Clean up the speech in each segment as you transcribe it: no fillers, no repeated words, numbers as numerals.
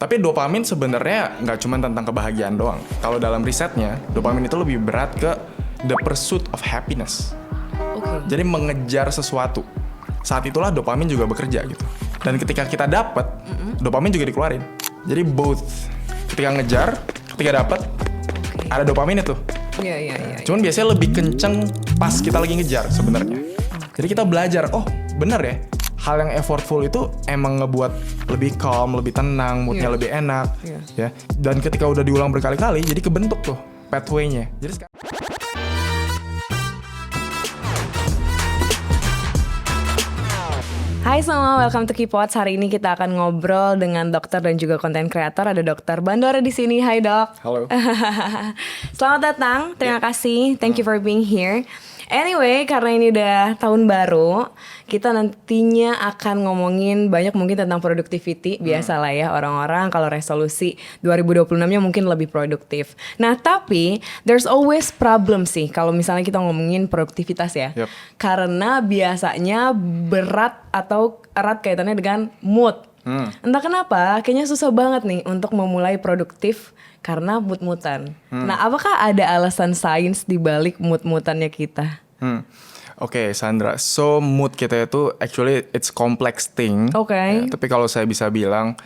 Tapi dopamin sebenarnya nggak cuma tentang kebahagiaan doang. Kalau dalam risetnya, dopamin itu lebih berat ke the pursuit of happiness. Jadi mengejar sesuatu. Saat itulah dopamin juga bekerja gitu. Dan ketika kita dapat, dopamin juga dikeluarin. Jadi both. Ketika ngejar, ketika dapat, ada dopamin itu. Iya. Cuman biasanya lebih kenceng pas kita lagi ngejar sebenarnya. Jadi kita belajar, oh bener ya. Hal yang effortful itu emang ngebuat lebih calm, lebih tenang, moodnya lebih enak, ya. Dan ketika udah diulang berkali-kali, jadi kebentuk tuh pathway-nya. Jadi Hai semua, welcome to Kipots. Hari ini kita akan ngobrol dengan dokter dan juga konten kreator. Ada Dokter Bandora di sini. Hai dok. halo. Selamat datang. Terima kasih. Thank you for being here. Anyway, karena ini udah tahun baru, kita nantinya akan ngomongin banyak mungkin tentang productivity. Biasalah ya orang-orang kalau resolusi 2026-nya mungkin lebih produktif. Nah, tapi there's always problem sih kalau misalnya kita ngomongin produktivitas ya. Yep. Karena biasanya berat atau erat kaitannya dengan mood. Entah kenapa, kayaknya susah banget nih untuk memulai produktif karena mood-moodan. Nah, apakah ada alasan sains di balik mood-moodannya kita? Oke, Sandra. So mood kita itu actually it's complex thing. Oke. Ya, tapi kalau saya bisa bilang,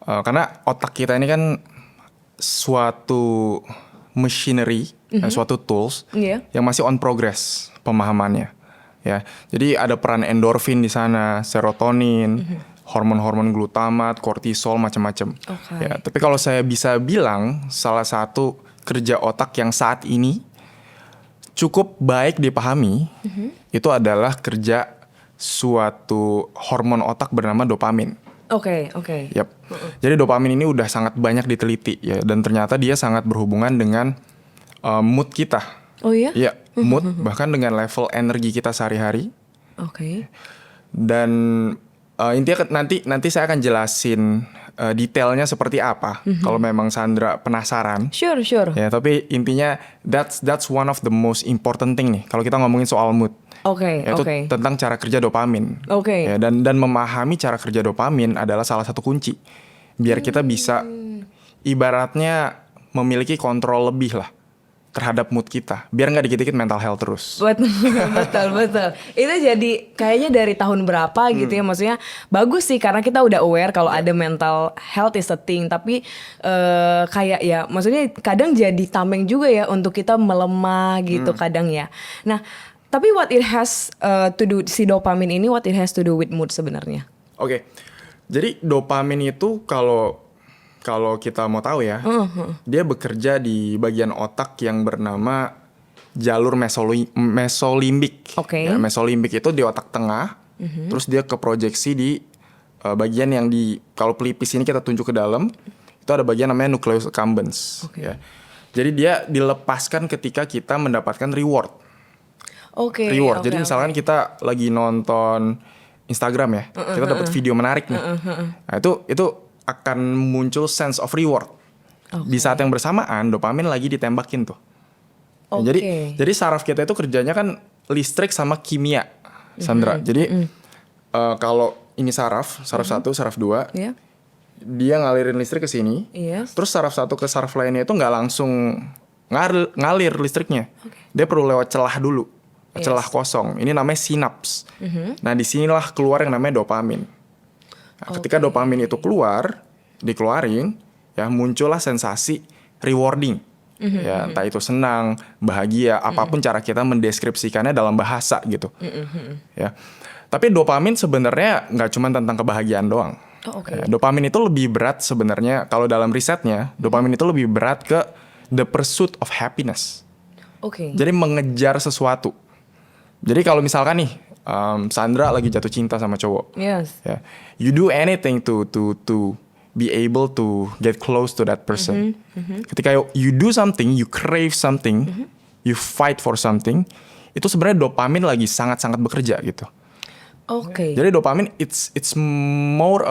karena otak kita ini kan suatu machinery, suatu tools yang masih on progress pemahamannya. Ya, jadi ada peran endorfin di sana, serotonin. Hormon-hormon glutamat, kortisol, macam-macam. Ya, tapi kalau saya bisa bilang, salah satu kerja otak yang saat ini cukup baik dipahami, itu adalah kerja suatu hormon otak bernama dopamin. Oke. Yap. Jadi dopamin ini udah sangat banyak diteliti, ya, dan ternyata dia sangat berhubungan dengan mood kita. Oh iya? Ya, mood, bahkan dengan level energi kita sehari-hari. Oke. Dan intinya nanti saya akan jelasin detailnya seperti apa kalau memang Sandra penasaran. Sure. Ya, tapi intinya that's one of the most important thing nih kalau kita ngomongin soal mood. Oke. Yaitu tentang cara kerja dopamin. Oke. Ya, dan memahami cara kerja dopamin adalah salah satu kunci biar kita bisa ibaratnya memiliki kontrol lebih lah terhadap mood kita, biar nggak dikit-dikit mental health terus. Betul. Itu jadi kayaknya dari tahun berapa gitu ya, maksudnya bagus sih karena kita udah aware kalau ada mental health is a thing. Tapi kayak ya, maksudnya kadang jadi tameng juga ya untuk kita melemah gitu kadang ya. Nah, tapi what it has to do, si dopamin ini what it has to do with mood sebenarnya? Oke, jadi dopamin itu kalau kita mau tahu ya, dia bekerja di bagian otak yang bernama jalur mesolimbik. Oke. Ya, mesolimbik itu di otak tengah, terus dia keprojeksi di bagian yang kalau pelipis ini kita tunjuk ke dalam, itu ada bagian namanya nucleus accumbens. Ya. Jadi dia dilepaskan ketika kita mendapatkan reward. Jadi misalkan kita lagi nonton Instagram ya, kita dapat video menarik nih. Nah, itu akan muncul sense of reward. Di saat yang bersamaan dopamin lagi ditembakin tuh. Nah, jadi saraf kita itu kerjanya kan listrik sama kimia, Sandra. Jadi kalau ini saraf 1, saraf 2, dia ngalirin listrik ke sini. Terus saraf 1 ke saraf lainnya itu nggak langsung ngalir listriknya. Dia perlu lewat celah dulu, celah kosong. Ini namanya sinaps. Nah, disinilah keluar yang namanya dopamin. Nah, ketika dopamin itu dikeluarin, ya muncullah sensasi rewarding. Ya, entah itu senang, bahagia, apapun cara kita mendeskripsikannya dalam bahasa gitu. Ya. Tapi dopamin sebenarnya nggak cuma tentang kebahagiaan doang. Ya, dopamin itu lebih berat sebenarnya kalau dalam risetnya, dopamin itu lebih berat ke the pursuit of happiness. Jadi mengejar sesuatu. Jadi kalau misalkan nih, Sandra lagi jatuh cinta sama cowok. Ya, you do anything to be able to get close to that person. Ketika you do something, you crave something, you fight for something, itu sebenarnya dopamin lagi sangat-sangat bekerja gitu. Jadi dopamin it's more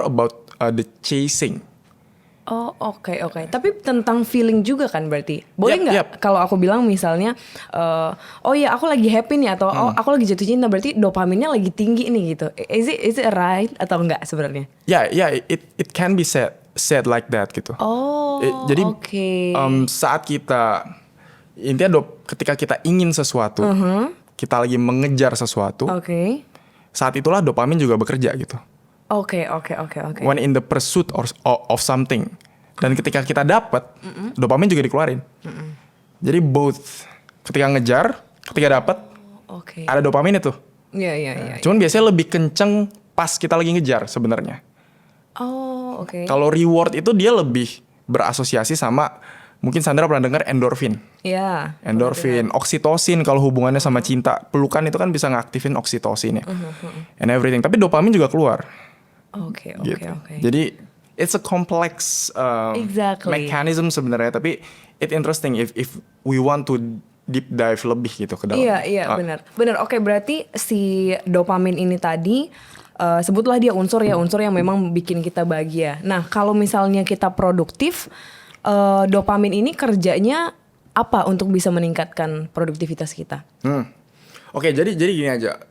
about the chasing. Oke. Tapi tentang feeling juga kan berarti. Boleh nggak kalau aku bilang misalnya, oh ya aku lagi happy nih atau oh aku lagi jatuh cinta, berarti dopaminnya lagi tinggi nih gitu. Is it right atau enggak sebenarnya? It can be said said like that gitu. Jadi oke. saat kita intinya ketika kita ingin sesuatu, kita lagi mengejar sesuatu, Oke. saat itulah dopamin juga bekerja gitu. Oke. When in the pursuit of something, dan ketika kita dapat, dopamin juga dikeluarin. Jadi both, ketika ngejar, ketika dapat, Oke. ada dopamin itu. Iya. Cuman biasanya lebih kenceng pas kita lagi ngejar sebenarnya. Oke. Kalau reward itu dia lebih berasosiasi sama, mungkin Sandra pernah dengar endorfin. Iya. Endorfin, oksitosin kalau hubungannya sama cinta. Pelukan itu kan bisa ngaktifin oksitosin ya. And everything. Tapi dopamin juga keluar. Oke. Gitu. Jadi it's a complex Exactly. mechanism sebenarnya. Tapi it's interesting if we want to deep dive lebih gitu ke dalam. Iya, benar. Oke, berarti si dopamin ini tadi sebutlah dia unsur yang memang bikin kita bahagia. Nah, kalau misalnya kita produktif, dopamin ini kerjanya apa untuk bisa meningkatkan produktivitas kita? Oke, jadi gini aja.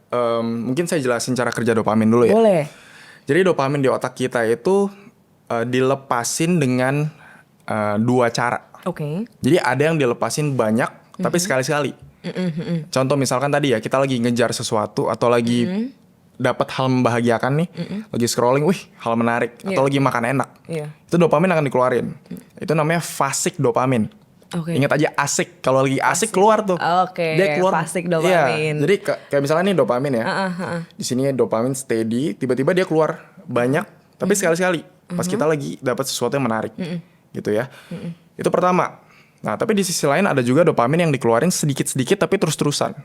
Mungkin saya jelasin cara kerja dopamin dulu ya. Boleh. Jadi dopamin di otak kita itu dilepasin dengan dua cara. Oke. Jadi ada yang dilepasin banyak tapi sekali-sekali. Contoh misalkan tadi ya, kita lagi ngejar sesuatu atau lagi dapat hal membahagiakan nih, lagi scrolling, wih hal menarik, atau lagi makan enak, itu dopamin akan dikeluarin. Itu namanya fasic dopamin. Ingat aja asik, kalau lagi asik keluar tuh. Dia keluar fasic dopamin. Iya, jadi kayak misalnya nih dopamin ya, di sini dopamin steady, tiba-tiba dia keluar banyak, tapi sekali-sekali. Pas kita lagi dapat sesuatu yang menarik, gitu ya. Itu pertama. Nah, tapi di sisi lain ada juga dopamin yang dikeluarin sedikit-sedikit tapi terus-terusan.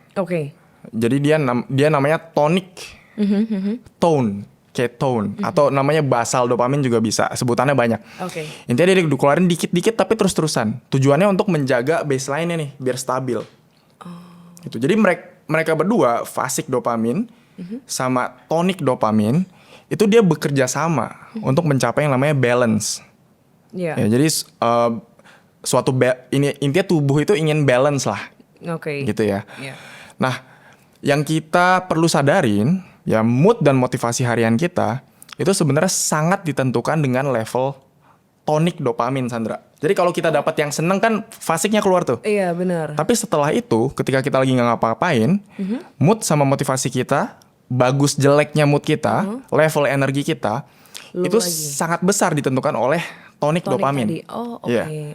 Jadi dia namanya tonic, tone, kayak tone, atau namanya basal dopamin juga bisa. Sebutannya banyak. Intinya dia dikeluarin dikit-dikit tapi terus-terusan. Tujuannya untuk menjaga baseline-nya nih biar stabil. Gitu. Jadi mereka berdua, fasic dopamin sama tonic dopamin, itu dia bekerja sama untuk mencapai yang namanya balance. Ya, jadi intinya tubuh itu ingin balance lah, gitu ya. Nah, yang kita perlu sadarin ya, mood dan motivasi harian kita itu sebenarnya sangat ditentukan dengan level tonic dopamin, Sandra. Jadi kalau kita dapat yang seneng kan fasiknya keluar tuh. Iya, benar. Tapi setelah itu, ketika kita lagi nggak ngapa-ngapain, mood sama motivasi kita, bagus jeleknya mood kita, level energi kita, itu sangat besar ditentukan oleh tonic dopamin. Oke.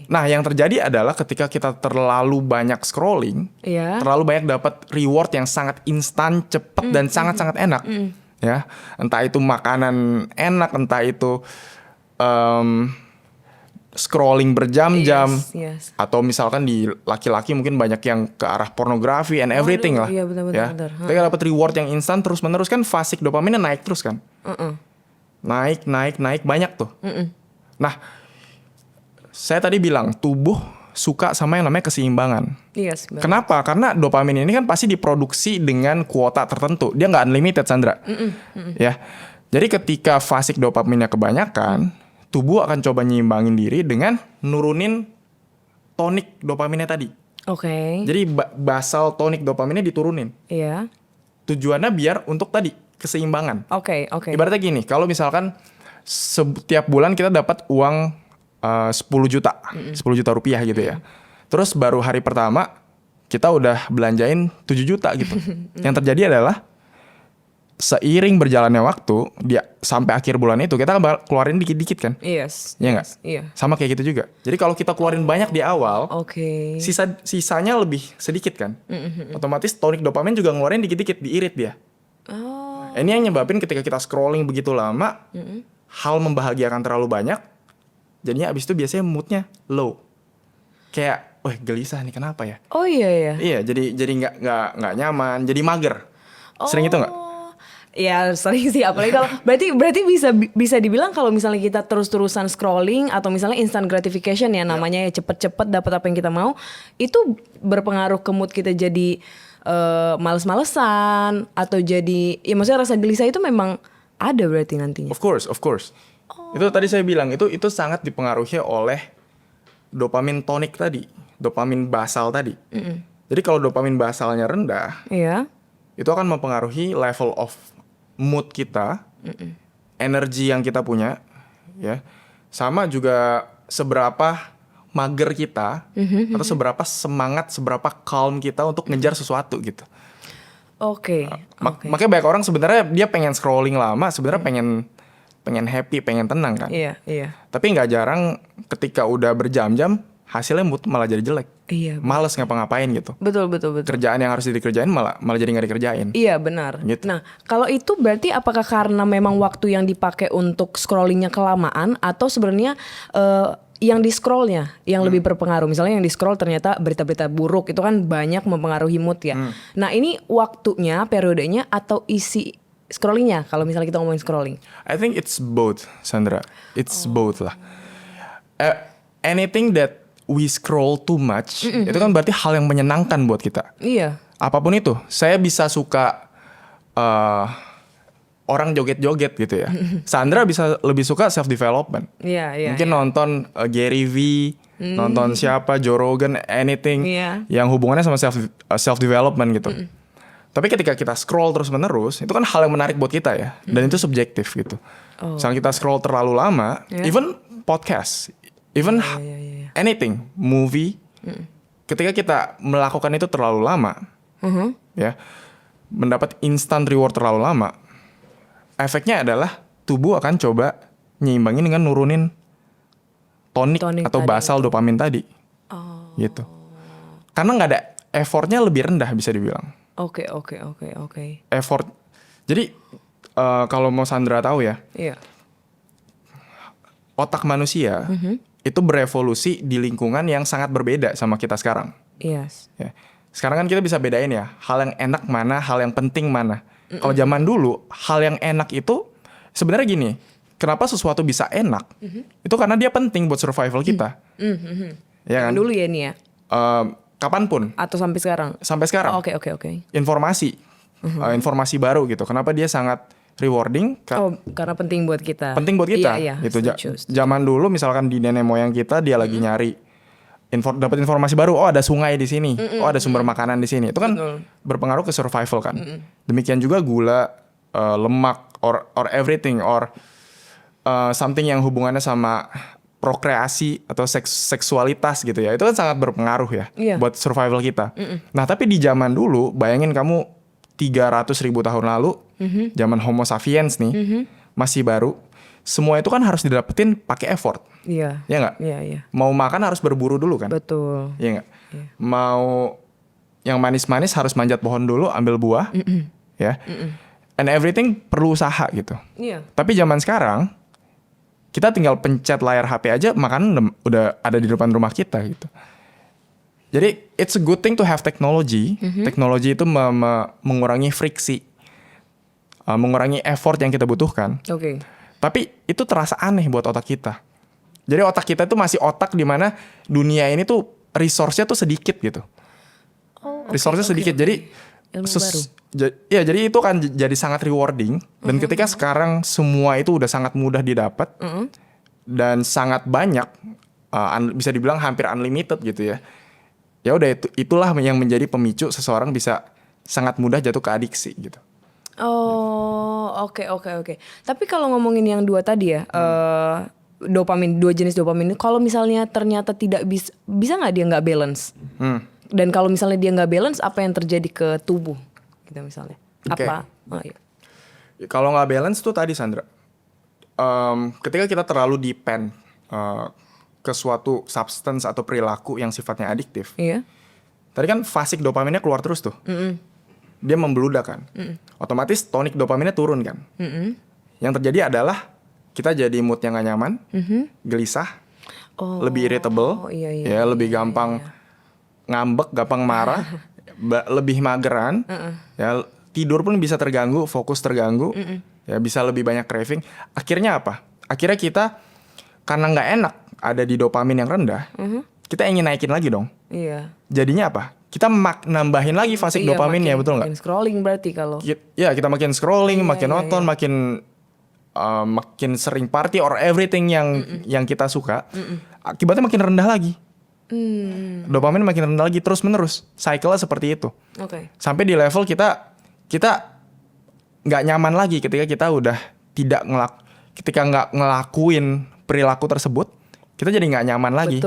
Nah, yang terjadi adalah ketika kita terlalu banyak scrolling, terlalu banyak dapat reward yang sangat instan, cepet dan sangat-sangat enak, ya. Entah itu makanan enak, entah itu scrolling berjam-jam, atau misalkan di laki-laki mungkin banyak yang ke arah pornografi and everything lah. Iya, benar. Ketika dapat reward yang instan terus-menerus kan fasic dopaminnya naik terus kan. Naik banyak tuh. Nah, saya tadi bilang tubuh suka sama yang namanya keseimbangan. Kenapa? Karena dopamin ini kan pasti diproduksi dengan kuota tertentu. Dia nggak unlimited, Sandra. Ya. Jadi ketika fasic dopaminnya kebanyakan, tubuh akan coba nyimbangin diri dengan nurunin tonic dopaminnya tadi. Jadi basal tonic dopaminnya diturunin. Tujuannya biar untuk tadi keseimbangan. Ibaratnya gini, kalau misalkan setiap bulan kita dapat uang 10 juta, 10 juta rupiah gitu ya. Terus baru hari pertama kita udah belanjain 7 juta gitu. Yang terjadi adalah seiring berjalannya waktu, sampai akhir bulan itu kita keluarin dikit-dikit kan? Iya nggak? Sama kayak gitu juga. Jadi kalau kita keluarin banyak di awal, sisanya lebih sedikit kan? Otomatis tonic dopamin juga ngeluarin dikit-dikit, diirit dia. Ini yang nyebabin ketika kita scrolling begitu lama, hal membahagiakan terlalu banyak, jadinya abis itu biasanya moodnya low. Kayak, wah gelisah nih, kenapa ya? Iya, jadi nggak nyaman, jadi mager. Sering itu nggak? Ya sering sih, apalagi kalau berarti bisa dibilang kalau misalnya kita terus-terusan scrolling atau misalnya instant gratification ya namanya, ya cepet-cepet dapat apa yang kita mau, itu berpengaruh ke mood kita jadi males-malesan atau jadi, ya maksudnya rasa gelisah itu memang ada berarti nantinya. Of course. Itu tadi saya bilang itu sangat dipengaruhi oleh dopamin tonic tadi, dopamin basal tadi. Jadi kalau dopamin basalnya rendah, itu akan mempengaruhi level of mood kita, energi yang kita punya, ya. Sama juga seberapa mager kita atau seberapa semangat, seberapa calm kita untuk ngejar sesuatu gitu. Oke. Makanya banyak orang sebenarnya dia pengen scrolling lama, sebenarnya pengen happy, pengen tenang kan. Iya. Tapi nggak jarang ketika udah berjam-jam hasilnya malah jadi jelek. Iya. Males ngapa-ngapain gitu. Betul. Kerjaan yang harus dikerjain malah jadi nggak dikerjain. Iya benar. Gitu. Nah kalau itu berarti apakah karena memang waktu yang dipakai untuk scrollingnya kelamaan atau sebenarnya yang di scrollnya yang lebih berpengaruh? Misalnya yang di scroll ternyata berita-berita buruk itu kan banyak mempengaruhi mood ya. Nah ini waktunya, periodenya atau isi scrollingnya kalau misalnya kita ngomongin scrolling? I think it's both, Sandra. It's both lah. Anything that we scroll too much itu kan berarti hal yang menyenangkan buat kita. Iya. Apapun itu, saya bisa suka orang joget-joget gitu ya. Sandra bisa lebih suka self development. Iya. Mungkin nonton Gary V, nonton siapa, Joe Rogan, anything yang hubungannya sama self development gitu. Tapi ketika kita scroll terus menerus, itu kan hal yang menarik buat kita ya, dan itu subjektif gitu. Misalnya kita scroll terlalu lama, even podcast, even anything, movie, ketika kita melakukan itu terlalu lama, ya, mendapat instant reward terlalu lama, efeknya adalah tubuh akan coba nyimbangin dengan nurunin tonik atau basal dopamin tadi, gitu. Karena nggak ada effortnya lebih rendah bisa dibilang. Oke. Effort. Jadi kalau mau Sandra tahu ya, otak manusia itu berevolusi di lingkungan yang sangat berbeda sama kita sekarang. Yes. Ya. Sekarang kan kita bisa bedain ya, hal yang enak mana, hal yang penting mana. Kalau zaman dulu, hal yang enak itu sebenarnya gini, kenapa sesuatu bisa enak? Itu karena dia penting buat survival kita. Ya kan? Dulu ya nih ya. Kapanpun. Atau sampai sekarang? Sampai sekarang. Oke. Informasi. Informasi baru gitu. Kenapa dia sangat rewarding? Karena penting buat kita. Penting buat kita. Iya. Gitu. Zaman dulu misalkan di nenek moyang kita dia lagi nyari dapat informasi baru. Oh ada sungai di sini. Oh ada sumber makanan di sini. Itu kan berpengaruh ke survival kan. Demikian juga gula, lemak, or everything, or something yang hubungannya sama prokreasi atau seksualitas gitu ya, itu kan sangat berpengaruh ya buat survival kita. Nah tapi di zaman dulu, bayangin kamu 300.000 tahun lalu, zaman Homo sapiens nih, masih baru, semua itu kan harus didapetin pakai effort. Iya. Ya nggak? Iya. Mau makan harus berburu dulu kan? Betul. Iya nggak? Mau yang manis-manis harus manjat pohon dulu, ambil buah, ya. And everything perlu usaha gitu. Iya. Tapi zaman sekarang kita tinggal pencet layar HP aja, makanan udah ada di depan rumah kita gitu. Jadi it's a good thing to have technology. Teknologi itu mengurangi friksi, mengurangi effort yang kita butuhkan. Oke. Tapi itu terasa aneh buat otak kita. Jadi otak kita itu masih otak di mana dunia ini tuh resource-nya tuh sedikit gitu. Resource-nya sedikit. Jadi ilmu baru. Jadi itu kan jadi sangat rewarding. Dan ketika sekarang semua itu udah sangat mudah didapat dan sangat banyak, bisa dibilang hampir unlimited gitu ya. Ya udah itulah yang menjadi pemicu seseorang bisa sangat mudah jatuh ke adiksi gitu. Oke. Tapi kalau ngomongin yang dua tadi ya, dopamin, dua jenis dopamin, kalau misalnya ternyata tidak bisa nggak dia nggak balance? Dan kalau misalnya dia nggak balance, apa yang terjadi ke tubuh? Gitu misalnya. Okay. Apa? Iya. Kalau nggak balance tuh tadi Sandra, ketika kita terlalu depend ke suatu substance atau perilaku yang sifatnya adiktif. Iya. Tadi kan fasik dopaminnya keluar terus tuh. Dia membeludak kan. Otomatis tonik dopaminnya turun kan. Yang terjadi adalah kita jadi mood yang gak nyaman, gelisah, lebih irritable, lebih gampang ngambek, gampang marah, lebih mageran, ya tidur pun bisa terganggu, fokus terganggu, ya bisa lebih banyak craving. Akhirnya apa? Akhirnya kita karena nggak enak ada di dopamin yang rendah, kita ingin naikin lagi dong. Iya. Jadinya apa? Kita nambahin lagi fasik dopaminnya, betul nggak? Makin scrolling berarti kalau. Ya kita makin scrolling, makin nonton, makin sering party or everything yang kita suka. Akibatnya makin rendah lagi. Dopamin makin rendah lagi terus menerus. Cycle-nya seperti itu. Sampai di level kita nggak nyaman lagi ketika kita udah ketika nggak ngelakuin perilaku tersebut, kita jadi nggak nyaman lagi.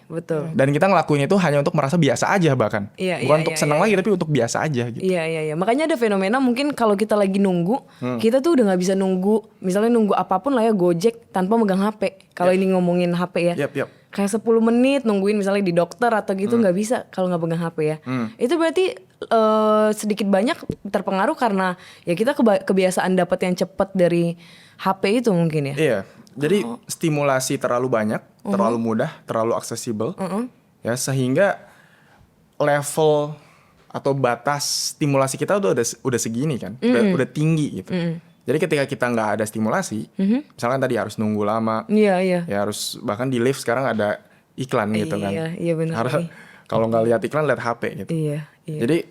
Betul. Dan kita ngelakuin itu hanya untuk merasa biasa aja bahkan. Bukan untuk senang lagi, tapi untuk biasa aja gitu. Iya. Makanya ada fenomena mungkin kalau kita lagi nunggu, kita tuh udah nggak bisa nunggu. Misalnya nunggu apapun lah ya, Gojek tanpa megang HP. Kalau ini ngomongin HP ya. Yap. Kayak 10 menit nungguin misalnya di dokter atau gitu nggak bisa kalau nggak pegang HP ya. Itu berarti sedikit banyak terpengaruh karena ya kita kebiasaan dapat yang cepat dari HP itu mungkin ya. Iya. Jadi stimulasi terlalu banyak, terlalu mudah, terlalu aksesibel, ya sehingga level atau batas stimulasi kita udah segini kan, udah tinggi gitu. Jadi ketika kita nggak ada stimulasi, misalkan tadi harus nunggu lama, Iya. ya harus bahkan di lift sekarang ada iklan gitu kan. Iya benar. Harus kalau nggak lihat iklan lihat HP gitu. Iya. Jadi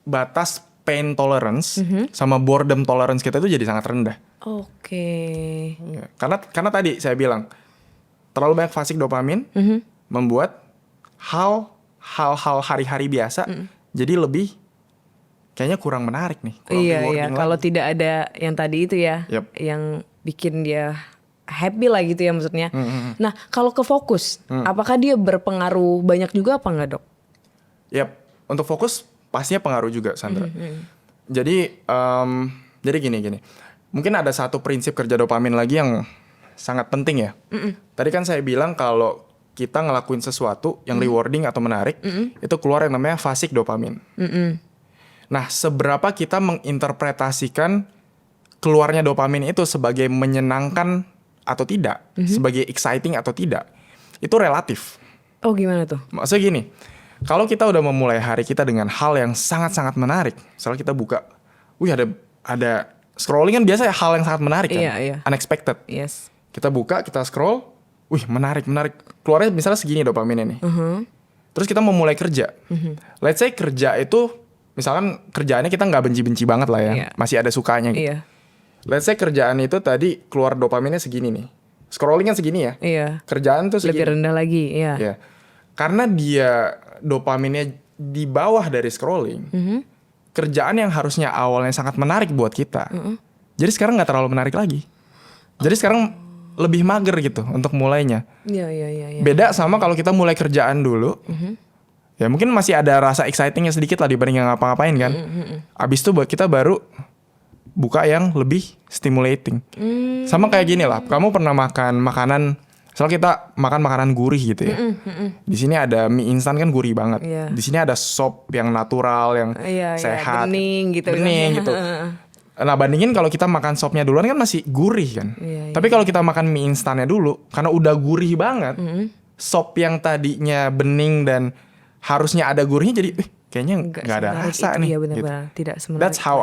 batas pain tolerance sama boredom tolerance kita itu jadi sangat rendah. Oke. Ya, karena tadi saya bilang terlalu banyak fasik dopamin membuat hal-hal hari-hari biasa jadi lebih kayaknya kurang menarik nih. Iya. Kalau tidak ada yang tadi itu ya, yang bikin dia happy lah gitu ya maksudnya. Nah kalau ke fokus, apakah dia berpengaruh banyak juga apa enggak, Dok? Yap, untuk fokus pastinya pengaruh juga, Sandra. Jadi gini. Mungkin ada satu prinsip kerja dopamin lagi yang sangat penting ya. Tadi kan saya bilang kalau kita ngelakuin sesuatu yang rewarding atau menarik, itu keluar yang namanya fasik dopamin. Nah, seberapa kita menginterpretasikan keluarnya dopamin itu sebagai menyenangkan atau tidak, sebagai exciting atau tidak, itu relatif. Oh, gimana tuh? Maksudnya gini, kalau kita udah memulai hari kita dengan hal yang sangat-sangat menarik, misalnya kita buka, ada scrolling kan biasa ya hal yang sangat menarik kan, unexpected. Yes. Kita buka, kita scroll, menarik. Keluarnya misalnya segini dopaminnya nih. Terus kita mau mulai kerja. Let's say kerja itu, misalkan kerjaannya kita nggak benci-benci banget lah ya, masih ada sukanya gitu. Let's say kerjaan itu tadi keluar dopaminnya segini nih. Scrolling kan segini ya. Kerjaan tuh segini. Lebih rendah lagi, Iya. Karena dia dopaminnya di bawah dari scrolling, kerjaan yang harusnya awalnya sangat menarik buat kita, jadi sekarang nggak terlalu menarik lagi. Jadi sekarang lebih mager gitu untuk mulainya. Iya. Beda sama kalau kita mulai kerjaan dulu, ya mungkin masih ada rasa excitingnya sedikit lah dibanding yang ngapa-ngapain kan. Abis itu kita baru buka yang lebih stimulating. Sama kayak gini lah, kamu pernah makan makanan, misal kita makan makanan gurih gitu ya. Di sini ada mie instan kan gurih banget. Di sini ada sop yang natural, yang sehat, bening gitu. Nah bandingin kalau kita makan sopnya duluan kan masih gurih kan. Tapi kalau kita makan mie instannya dulu, karena udah gurih banget, sop yang tadinya bening dan harusnya ada gurihnya jadi kayaknya nggak ada rasa itu, nih. Iya benar-benar gitu. tidak semenarik. That's how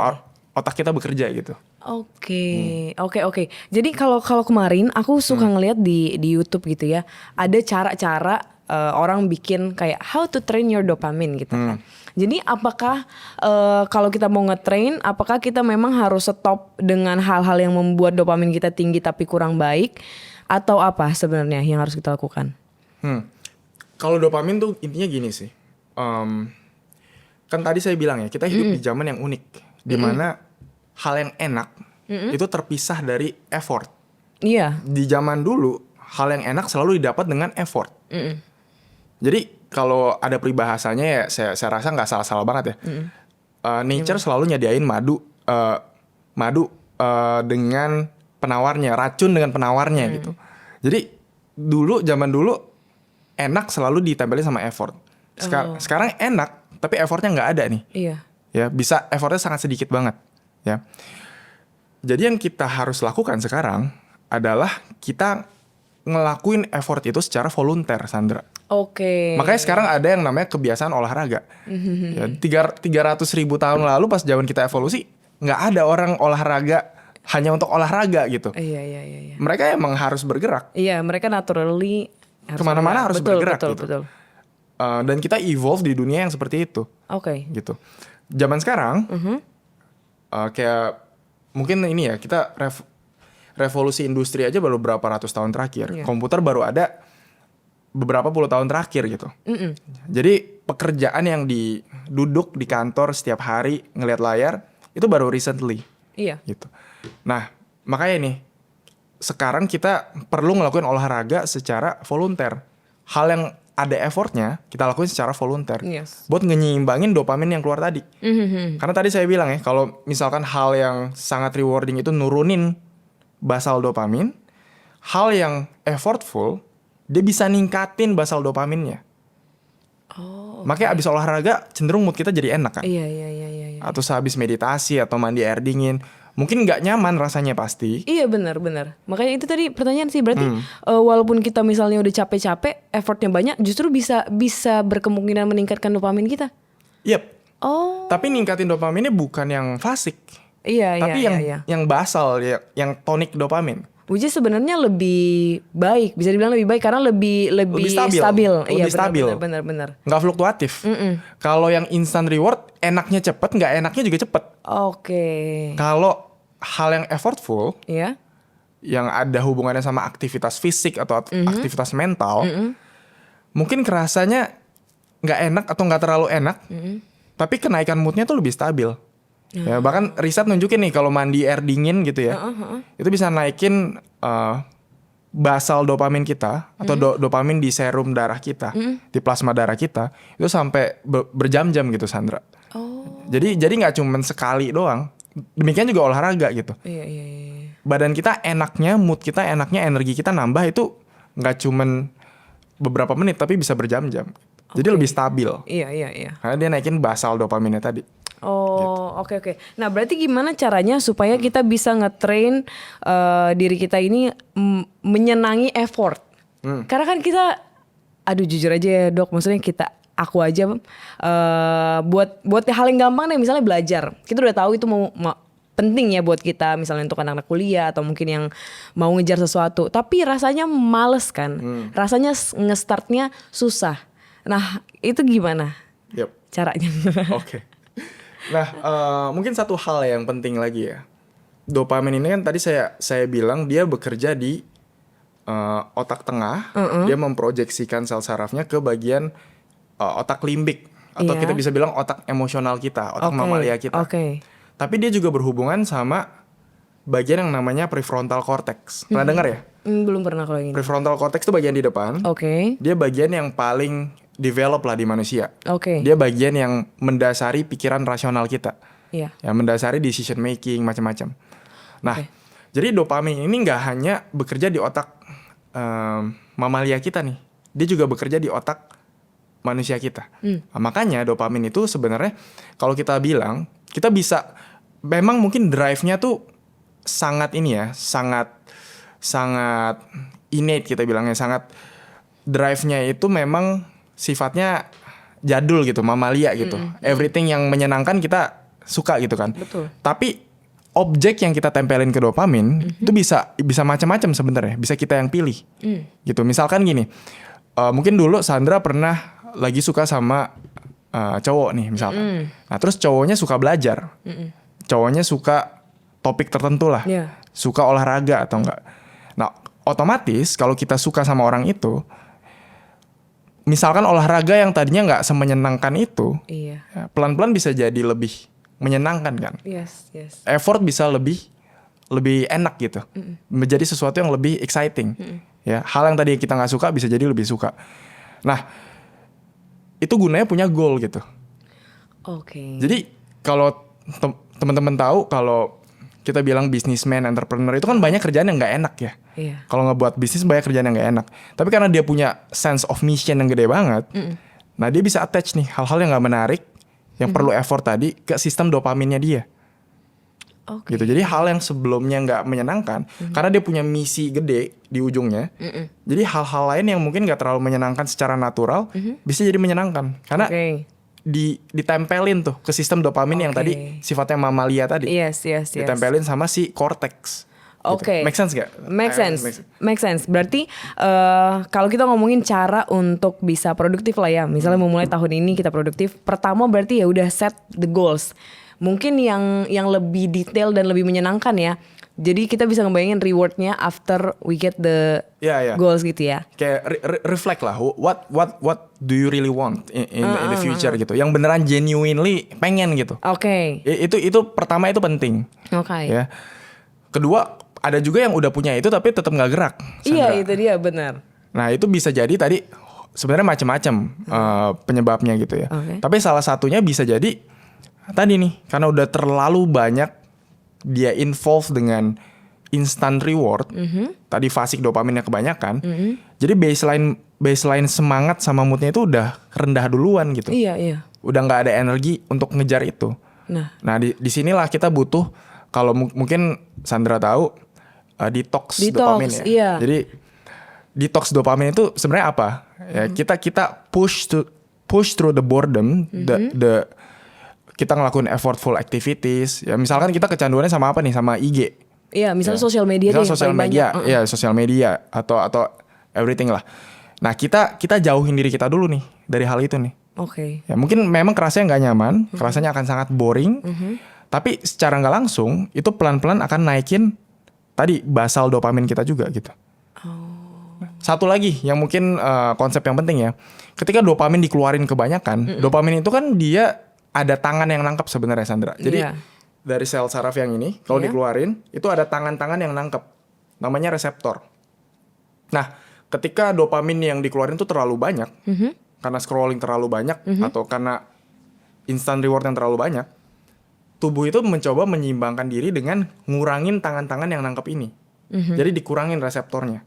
otak kita bekerja gitu. Oke. Jadi kalau kemarin aku suka ngeliat di YouTube gitu ya, ada cara-cara orang bikin kayak how to train your dopamine gitu kan. Jadi apakah kalau kita mau nge-train, apakah kita memang harus stop dengan hal-hal yang membuat dopamin kita tinggi tapi kurang baik, atau apa sebenarnya yang harus kita lakukan? Kalau dopamin tuh intinya gini sih. Kan tadi saya bilang ya, kita hidup di zaman yang unik, di mana hal yang enak itu terpisah dari effort. Iya. Di zaman dulu hal yang enak selalu didapat dengan effort. Jadi kalau ada peribahasanya ya saya rasa nggak salah-salah banget ya. Nature selalu nyediain madu dengan penawarnya, racun dengan penawarnya gitu. Jadi zaman dulu enak selalu ditempelin sama effort. Sekarang enak tapi effortnya nggak ada nih. Iya. Ya bisa effortnya sangat sedikit banget. Ya. Jadi yang kita harus lakukan sekarang adalah kita ngelakuin effort itu secara volunteer, Sandra. Oke. Makanya sekarang ada yang namanya kebiasaan olahraga. Ya, 300.000 tahun lalu pas zaman kita evolusi, nggak ada orang olahraga hanya untuk olahraga gitu. Iya. Mereka emang harus bergerak. Iya, mereka naturally kemana-mana harus bergerak gitu. Betul. Dan kita evolve di dunia yang seperti itu. Oke. Gitu. Zaman sekarang, kayak mungkin ini ya, kita revolusi industri aja baru berapa ratus tahun terakhir. Komputer baru ada beberapa puluh tahun terakhir gitu. Jadi pekerjaan yang duduk di kantor setiap hari ngelihat layar itu baru recently. Iya. Gitu. Nah makanya nih sekarang kita perlu ngelakuin olahraga secara volunteer. Hal yang ada effortnya kita lakuin secara volunteer. Yes. Buat nyimbangin dopamin yang keluar tadi. Karena tadi saya bilang ya, kalau misalkan hal yang sangat rewarding itu nurunin basal dopamin, hal yang effortful dia bisa ningkatin basal dopaminnya. Makanya abis olahraga cenderung mood kita jadi enak kan. Iya. Atau sehabis meditasi atau mandi air dingin, mungkin nggak nyaman rasanya pasti. Iya benar. Makanya itu tadi pertanyaan sih, berarti walaupun kita misalnya udah capek-capek, effortnya banyak, justru bisa berkemungkinan meningkatkan dopamin kita. Yep. Oh. Tapi ningkatin dopaminnya bukan yang fasik, Iya. tapi yang basal, yang tonik dopamin. Which is sebenarnya lebih baik, bisa dibilang lebih baik karena lebih stabil. Lebih stabil. Benar. Nggak fluktuatif. Kalau yang instant reward, enaknya cepet, nggak enaknya juga cepet. Oke. Kalau hal yang effortful, Iya. yang ada hubungannya sama aktivitas fisik atau aktivitas mental, mungkin kerasanya nggak enak atau nggak terlalu enak, tapi kenaikan moodnya tuh lebih stabil. Ya, bahkan riset nunjukin nih kalau mandi air dingin gitu ya, itu bisa naikin basal dopamin kita atau dopamin di serum darah kita, di plasma darah kita itu sampai berjam-jam gitu, Sandra. Jadi nggak cuman sekali doang. Demikian juga olahraga gitu. Iya. Badan kita enaknya, mood kita enaknya, energi kita nambah itu nggak cuman beberapa menit tapi bisa berjam-jam. Jadi lebih stabil. Iya. Karena dia naikin basal dopaminnya tadi. Oh, oke. Nah, berarti gimana caranya supaya kita bisa nge-train diri kita ini menyenangi effort? Karena kan kita, aduh jujur aja ya Dok, maksudnya aku aja buat hal yang gampang deh, misalnya belajar. Kita udah tahu itu mau penting ya buat kita, misalnya untuk anak-anak kuliah atau mungkin yang mau ngejar sesuatu. Tapi rasanya males kan, rasanya nge-startnya susah. Nah, itu gimana caranya? Oke. Nah, mungkin satu hal yang penting lagi ya. Dopamin ini kan tadi saya bilang dia bekerja di otak tengah. Dia memproyeksikan sel sarafnya ke bagian otak limbik. Atau kita bisa bilang otak emosional kita, otak mamalia kita. Tapi dia juga berhubungan sama bagian yang namanya prefrontal cortex. Pernah dengar ya? Belum pernah kalau ini. Prefrontal cortex itu bagian di depan. Dia bagian yang paling develop lah di manusia. Dia bagian yang mendasari pikiran rasional kita. Iya. Yang mendasari decision making macam-macam. Nah, jadi dopamin ini nggak hanya bekerja di otak mamalia kita nih. Dia juga bekerja di otak manusia kita. Nah, makanya dopamin itu sebenarnya kalau kita bilang, kita bisa, memang mungkin drive-nya tuh sangat innate kita bilangnya, sangat drive-nya itu memang sifatnya jadul gitu, mamalia gitu. Everything yang menyenangkan kita suka gitu kan. Betul. Tapi objek yang kita tempelin ke dopamin itu bisa macam-macam sebenarnya. Bisa kita yang pilih. Gitu. Misalkan gini, mungkin dulu Sandra pernah lagi suka sama cowok nih misalkan. Nah terus cowoknya suka belajar. Cowoknya suka topik tertentu lah. Suka olahraga atau enggak. Nah otomatis kalau kita suka sama orang itu, misalkan olahraga yang tadinya nggak semenyenangkan itu, ya, pelan-pelan bisa jadi lebih menyenangkan kan. Yes. Effort bisa lebih enak gitu, menjadi sesuatu yang lebih exciting. Ya, hal yang tadi kita nggak suka bisa jadi lebih suka. Nah, itu gunanya punya goal gitu. Jadi kalau teman-teman tahu, kalau kita bilang businessman, entrepreneur itu kan banyak kerjaan yang nggak enak ya. Kalau ngebuat bisnis banyak kerjaan yang nggak enak. Tapi karena dia punya sense of mission yang gede banget, nah dia bisa attach nih hal-hal yang nggak menarik, yang perlu effort tadi ke sistem dopaminnya dia. Gitu. Jadi hal yang sebelumnya nggak menyenangkan, karena dia punya misi gede di ujungnya. Jadi hal-hal lain yang mungkin nggak terlalu menyenangkan secara natural bisa jadi menyenangkan. Karena ditempelin tuh ke sistem dopamin yang tadi sifatnya mamalia tadi. Yes. Ditempelin sama si cortex. Gitu. Make sense gak? Make sense. Berarti kalau kita ngomongin cara untuk bisa produktif lah ya. Misalnya memulai tahun ini kita produktif. Pertama berarti ya udah set the goals. Mungkin yang lebih detail dan lebih menyenangkan ya. Jadi kita bisa ngebayangin rewardnya after we get the goals gitu ya. Kayak reflect lah. What do you really want in the future gitu. Yang beneran genuinely pengen gitu. Itu pertama itu penting. Ya. Kedua, ada juga yang udah punya itu tapi tetap nggak gerak. Iya, Sandra. itu dia benar. Nah itu bisa jadi tadi sebenarnya macam-macam penyebabnya gitu ya. Oke. Tapi salah satunya bisa jadi tadi nih karena udah terlalu banyak dia involved dengan instant reward. Tadi fasik dopaminnya kebanyakan. Jadi baseline semangat sama moodnya itu udah rendah duluan gitu. Iya. Udah nggak ada energi untuk ngejar itu. Nah di sinilah kita butuh kalau mungkin Sandra tahu detox dopamin ya. Iya. Jadi detox dopamin itu sebenarnya apa? Ya, kita push through the boredom, the kita ngelakuin effortful activities. Ya misalkan kita kecanduannya sama apa nih? Sama IG. Iya, misalnya sosial media deh Misalnya yang sosial paling media, banyak. ya sosial media atau everything lah. Nah kita jauhin diri kita dulu nih dari hal itu nih. Oke. Ya mungkin memang kerasanya nggak nyaman, kerasanya akan sangat boring. Tapi secara nggak langsung itu pelan-pelan akan naikin tadi basal dopamin kita juga gitu. Satu lagi yang mungkin konsep yang penting ya. Ketika dopamin dikeluarin kebanyakan, dopamin itu kan dia ada tangan yang nangkep sebenarnya Sandra. Jadi Iya. dari sel saraf yang ini kalau Iya. dikeluarin itu ada tangan-tangan yang nangkep. Namanya reseptor. Nah, ketika dopamin yang dikeluarin itu terlalu banyak, karena scrolling terlalu banyak atau karena instant reward yang terlalu banyak, tubuh itu mencoba menyeimbangkan diri dengan ngurangin tangan-tangan yang nangkep ini. Jadi dikurangin reseptornya.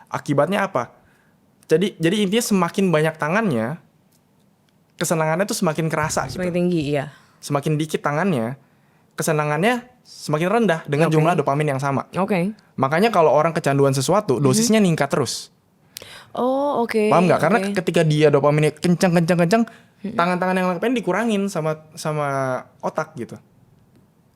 Akibatnya apa? Jadi intinya semakin banyak tangannya, kesenangannya tuh semakin kerasa gitu. Semakin tinggi, iya. Semakin dikit tangannya, kesenangannya semakin rendah dengan jumlah dopamin yang sama. Oke. Makanya kalau orang kecanduan sesuatu, dosisnya ningkat terus. Oh, oke. Paham nggak? Karena Oke. ketika dia dopaminnya kencang, tangan-tangan yang lain dikurangin sama otak gitu.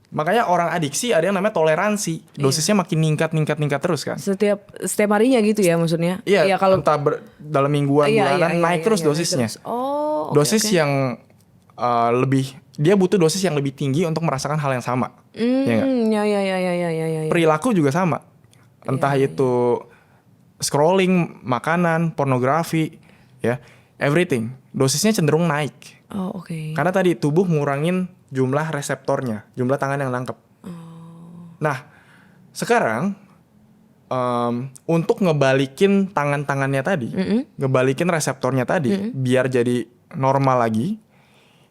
Makanya orang adiksi ada yang namanya toleransi. Dosisnya makin ningkat terus kan. Setiap harinya gitu ya maksudnya? Iya, kalau entah dalam mingguan, bulanan, naik terus naik dosisnya. terus. Oh, oke, Dosis oke. yang lebih, dia butuh dosis yang lebih tinggi untuk merasakan hal yang sama. Ya nggak? Ya. Perilaku juga sama. Entah itu scrolling, makanan, pornografi, ya, everything. Dosisnya cenderung naik. Oh, oke. Karena tadi tubuh ngurangin jumlah reseptornya, jumlah tangan yang nangkep. Nah, sekarang untuk ngebalikin tangan-tangannya tadi, ngebalikin reseptornya tadi, biar jadi normal lagi,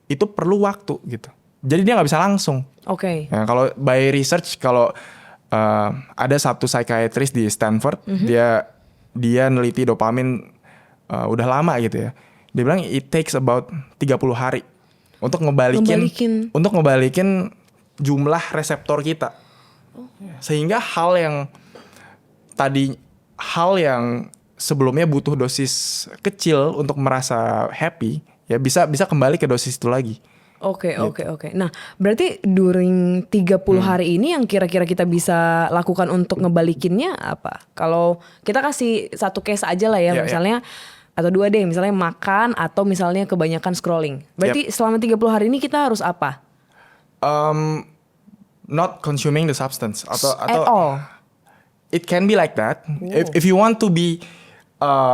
itu perlu waktu gitu. Jadi dia nggak bisa langsung. Oke. Nah, kalau by research, kalau ada satu psychiatrist di Stanford, dia neliti dopamin udah lama gitu ya. Dia bilang it takes about 30 hari untuk ngebalikin jumlah reseptor kita. Sehingga hal yang sebelumnya butuh dosis kecil untuk merasa happy, ya bisa kembali ke dosis itu lagi. Oke. Nah, berarti during 30 hari ini yang kira-kira kita bisa lakukan untuk ngebalikinnya apa? Kalau kita kasih satu case aja lah ya, Iya, misalnya atau dua deh, misalnya makan atau misalnya kebanyakan scrolling. Berarti selama 30 hari ini kita harus apa? Not consuming the substance atau At all. It can be like that. If you want to be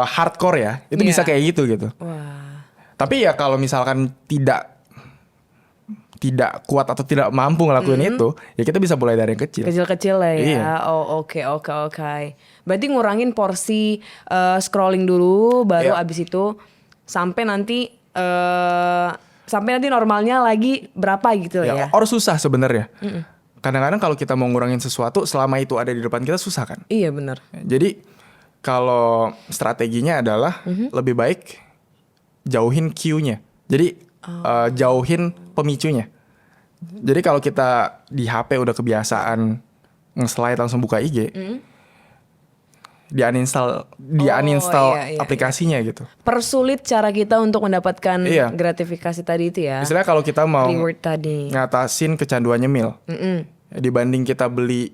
hardcore ya, itu bisa kayak gitu. Wah. Tapi ya kalau misalkan tidak kuat atau tidak mampu ngelakuin itu, ya kita bisa mulai dari yang kecil. Kecil-kecil lah ya. Iya. Oh, oke. Berarti ngurangin porsi scrolling dulu, baru Iya. abis itu sampai nanti normalnya lagi berapa gitu ya. Or susah sebenarnya. Kadang-kadang kalau kita mau ngurangin sesuatu, selama itu ada di depan kita susah kan. Iya benar. Jadi kalau strateginya adalah lebih baik jauhin cue-nya. Jadi jauhin pemicunya. Jadi kalau kita di HP udah kebiasaan nge-slide langsung buka IG, di-uninstall iya. aplikasinya gitu. Persulit cara kita untuk mendapatkan Iya. gratifikasi tadi itu ya. Istilahnya kalau kita mau Reward tadi. ngatasin kecanduan nyemil, dibanding kita beli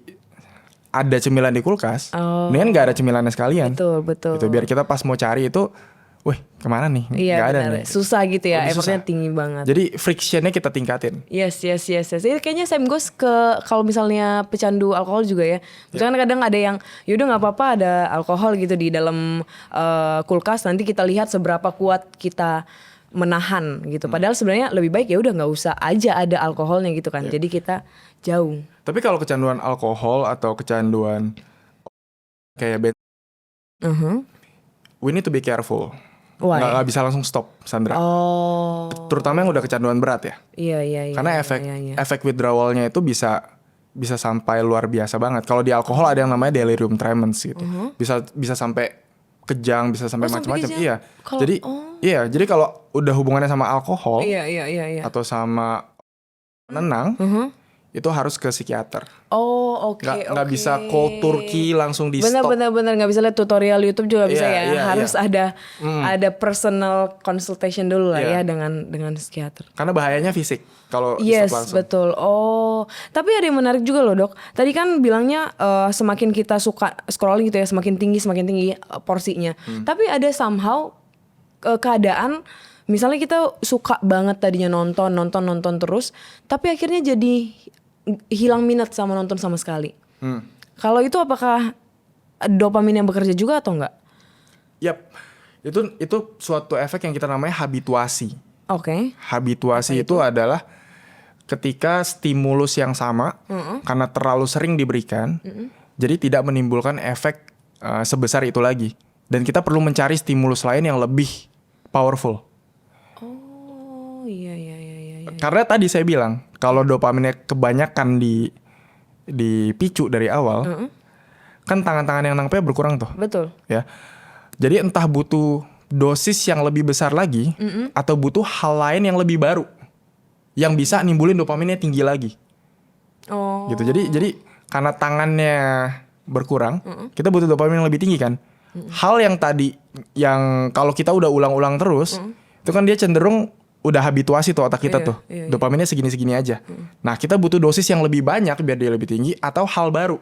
ada cemilan di kulkas, mendingan nggak ada cemilannya sekalian. Betul. Gitu, biar kita pas mau cari itu, wih kemana nih? Iya Nggak ada benar. nih. Susah gitu ya, Lebih effortnya susah. tinggi banget. Jadi frictionnya kita tingkatin. Yes. Ini kayaknya same goes ke kalau misalnya pecandu alkohol juga ya. Misalkan kadang ada yang yaudah nggak apa-apa ada alkohol gitu di dalam kulkas, nanti kita lihat seberapa kuat kita menahan gitu. Padahal sebenarnya lebih baik ya udah nggak usah aja ada alkoholnya gitu kan. Jadi kita jauh. Tapi kalau kecanduan alkohol atau kecanduan kayak we need to be careful. Why? Nggak bisa langsung stop, Sandra. Oh. Terutama yang udah kecanduan berat ya. Iya. Karena efek withdrawalnya itu bisa sampai luar biasa banget. Kalau di alkohol ada yang namanya delirium tremens gitu. Bisa sampai kejang, bisa sampai macam-macam. Iya. Jadi kalau udah hubungannya sama alkohol atau sama menenang, itu harus ke psikiater. Oh, oke. Nggak bisa cold turkey langsung di stop. Bener nggak bisa lihat tutorial YouTube juga bisa harus ada personal consultation dulu lah ya dengan psikiater. Karena bahayanya fisik kalau di stop langsung. Betul. Oh, tapi ada yang menarik juga loh dok. Tadi kan bilangnya semakin kita suka scrolling gitu ya, semakin tinggi porsinya. Tapi ada somehow keadaan, misalnya kita suka banget tadinya nonton terus, tapi akhirnya jadi hilang minat sama nonton sama sekali. Kalau itu apakah dopamin yang bekerja juga atau enggak? Yap, itu suatu efek yang kita namanya habituasi. Oke. Habituasi itu adalah ketika stimulus yang sama karena terlalu sering diberikan, jadi tidak menimbulkan efek sebesar itu lagi. Dan kita perlu mencari stimulus lain yang lebih powerful. Oh iya. Karena tadi saya bilang kalau dopaminnya kebanyakan dipicu dari awal, kan tangan-tangan yang nangkepnya berkurang tuh. Betul. Ya, jadi entah butuh dosis yang lebih besar lagi, atau butuh hal lain yang lebih baru, yang bisa nimbulin dopaminnya tinggi lagi. Oh. Gitu. Jadi karena tangannya berkurang, kita butuh dopamin yang lebih tinggi kan. Hal yang tadi, yang kalau kita udah ulang-ulang terus, itu kan dia cenderung udah habituasi tuh otak kita tuh. Dopaminnya segini-segini aja. Nah, kita butuh dosis yang lebih banyak biar dia lebih tinggi atau hal baru.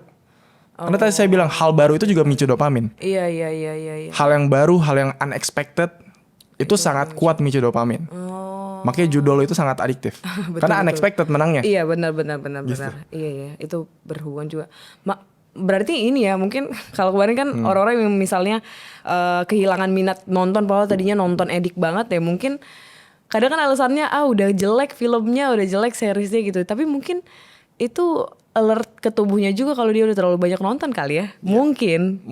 Karena tadi saya bilang hal baru itu juga memicu dopamin. Iya. Hal yang baru, hal yang unexpected itu sangat kuat memicu dopamin. Makanya judul itu sangat adiktif. Karena unexpected menangnya. Iya, benar. Gitu. Iya, itu berhubungan juga. Berarti ini ya, mungkin kalau kemarin kan orang-orang yang misalnya kehilangan minat nonton, padahal tadinya nonton edik banget ya, mungkin kadang kan alasannya udah jelek filmnya, udah jelek seriesnya gitu. Tapi mungkin itu alert ke tubuhnya juga kalau dia udah terlalu banyak nonton kali ya. Mungkin.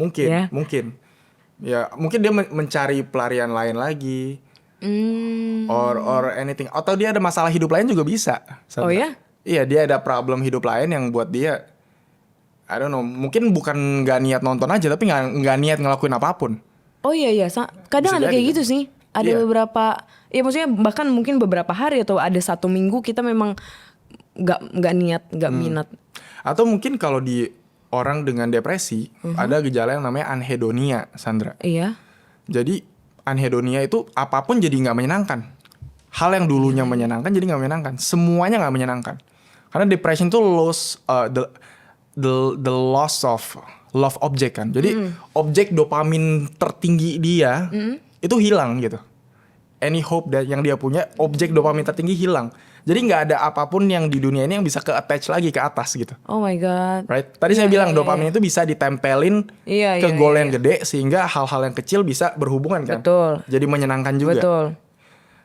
Ya, mungkin dia mencari pelarian lain lagi. Or anything. Atau dia ada masalah hidup lain juga bisa. Oh ya? Iya, dia ada problem hidup lain yang buat dia, I don't know, mungkin bukan nggak niat nonton aja, tapi nggak niat ngelakuin apapun. Oh iya. Kadang bisa ada kayak gitu sih. Ada beberapa, ya maksudnya bahkan mungkin beberapa hari atau ada 1 minggu kita memang nggak niat, nggak minat. Atau mungkin kalau di orang dengan depresi ada gejala yang namanya anhedonia, Sandra. Iya. Jadi anhedonia itu apapun jadi nggak menyenangkan. Hal yang dulunya menyenangkan jadi nggak menyenangkan. Semuanya nggak menyenangkan. Karena depression itu the loss of love object kan. Jadi objek dopamin tertinggi dia itu hilang gitu. Any hope yang dia punya, objek dopamin tertinggi hilang. Jadi nggak ada apapun yang di dunia ini yang bisa ke-attach lagi ke atas gitu. Oh my god. Right? Tadi saya bilang dopamin itu bisa ditempelin ke goal yang gede sehingga hal-hal yang kecil bisa berhubungan kan. Betul. Jadi menyenangkan juga. Betul.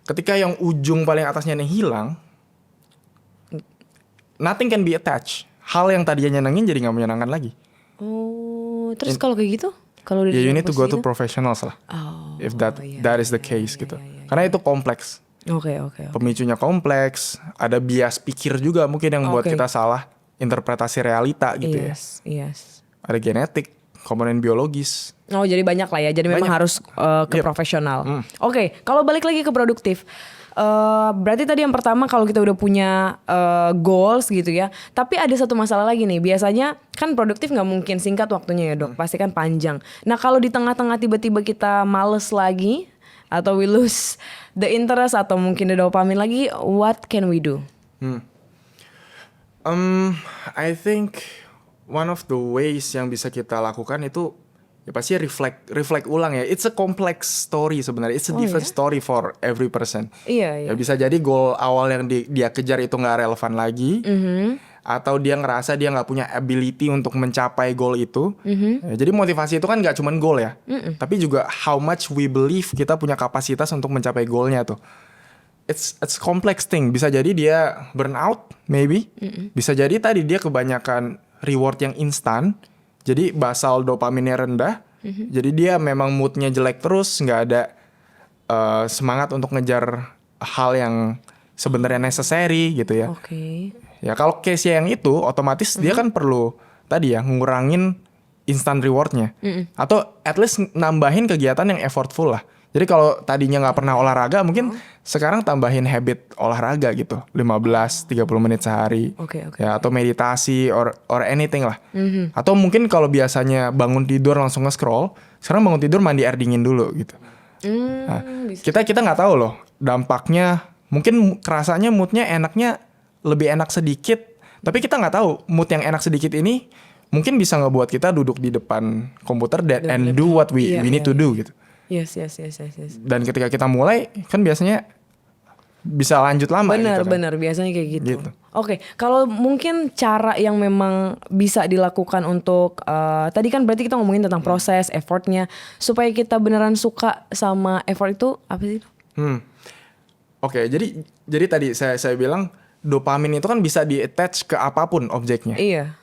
Ketika yang ujung paling atasnya yang hilang, nothing can be attached. Hal yang tadinya nyenengin jadi nggak menyenangkan lagi. Oh, terus kalau kayak gitu? Kalau you need to go to professionals lah. If that is the case gitu. Karena itu kompleks. Oke. Pemicunya kompleks, ada bias pikir juga mungkin yang buat kita salah interpretasi realita gitu ya. Yes. Ada genetik, komponen biologis. Oh, jadi banyak lah ya. Jadi memang harus ke profesional. Oke, kalau balik lagi ke produktif. Berarti tadi yang pertama kalau kita udah punya goals gitu ya. Tapi ada satu masalah lagi nih. Biasanya kan produktif nggak mungkin singkat waktunya ya dok. Pasti kan panjang. Nah kalau di tengah-tengah tiba-tiba kita males lagi atau we lose the interest atau mungkin the dopamine lagi, what can we do? I think one of the ways yang bisa kita lakukan itu ya pasti reflect ulang ya. It's a complex story sebenarnya. It's a different story for every person. Iya. Ya bisa jadi goal awal yang dia kejar itu nggak relevan lagi. atau dia ngerasa dia nggak punya ability untuk mencapai goal itu. Ya, jadi motivasi itu kan nggak cuma goal ya, tapi juga how much we believe kita punya kapasitas untuk mencapai goalnya tuh. It's complex thing. Bisa jadi dia burnout, maybe. Bisa jadi tadi dia kebanyakan reward yang instan, jadi basal dopaminnya rendah. Jadi dia memang moodnya jelek terus, nggak ada semangat untuk ngejar hal yang sebenarnya necessary gitu ya. Oke. Ya kalau case yang itu otomatis dia kan perlu tadi ya ngurangin instant rewardnya, atau at least nambahin kegiatan yang effortful lah. Jadi kalau tadinya nggak pernah olahraga, mungkin sekarang tambahin habit olahraga gitu, 15-30 menit sehari. Oke. Ya, atau meditasi or anything lah. Atau mungkin kalau biasanya bangun tidur langsung nge-scroll, sekarang bangun tidur mandi air dingin dulu gitu. Nah, kita nggak tahu loh dampaknya. Mungkin kerasanya moodnya enaknya lebih enak sedikit, tapi kita nggak tahu mood yang enak sedikit ini mungkin bisa ngebuat kita duduk di depan komputer and do what we need to do gitu. Yes. Dan ketika kita mulai kan biasanya bisa lanjut lama. Benar, biasanya kayak gitu. Oke, kalau mungkin cara yang memang bisa dilakukan untuk tadi kan berarti kita ngomongin tentang proses, effortnya, supaya kita beneran suka sama effort itu apa sih? Oke, jadi tadi saya bilang dopamin itu kan bisa di-attach ke apapun objeknya. Iya.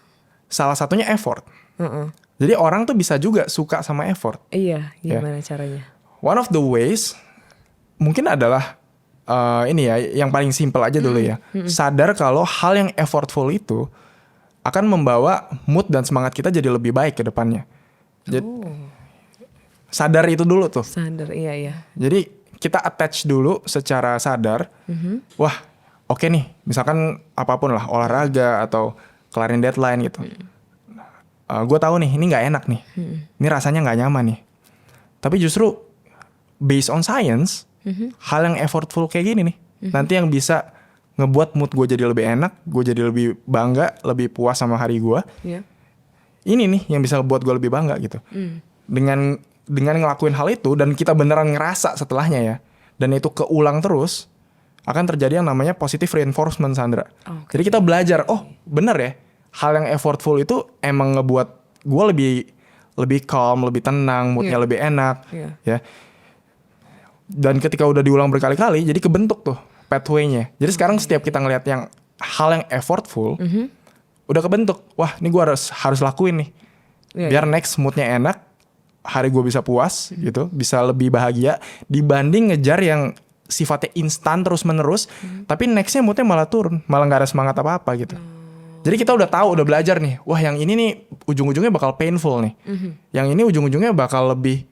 Salah satunya effort. Jadi orang tuh bisa juga suka sama effort. Iya, gimana caranya? One of the ways mungkin adalah ini ya, yang paling simple aja dulu ya. Sadar kalau hal yang effortful itu akan membawa mood dan semangat kita jadi lebih baik ke depannya. Jadi, sadar itu dulu tuh. Sadar, iya. Jadi kita attach dulu secara sadar. Wah, oke nih, misalkan apapun lah, olahraga atau kelarin deadline gitu. Gue tahu nih, ini nggak enak nih. Ini rasanya nggak nyaman nih. Tapi justru based on science, hal yang effortful kayak gini nih, nanti yang bisa ngebuat mood gue jadi lebih enak, gue jadi lebih bangga, lebih puas sama hari gue. Ini nih yang bisa buat gue lebih bangga gitu. Dengan ngelakuin hal itu dan kita beneran ngerasa setelahnya ya, dan itu keulang terus, akan terjadi yang namanya positive reinforcement, Sandra. Jadi kita belajar, oh bener ya, hal yang effortful itu emang ngebuat gue lebih calm, lebih tenang, moodnya lebih enak, ya. Dan ketika udah diulang berkali-kali, jadi kebentuk tuh pathway-nya. Jadi sekarang setiap kita ngelihat yang hal yang effortful, udah kebentuk. Wah, ini gue harus lakuin nih, biar next moodnya enak, hari gue bisa puas gitu, bisa lebih bahagia dibanding ngejar yang sifatnya instan terus menerus, tapi nextnya moodnya malah turun, malah nggak ada semangat apa-apa gitu. Jadi kita udah tahu, udah belajar nih, wah yang ini nih ujung-ujungnya bakal painful nih, yang ini ujung-ujungnya bakal lebih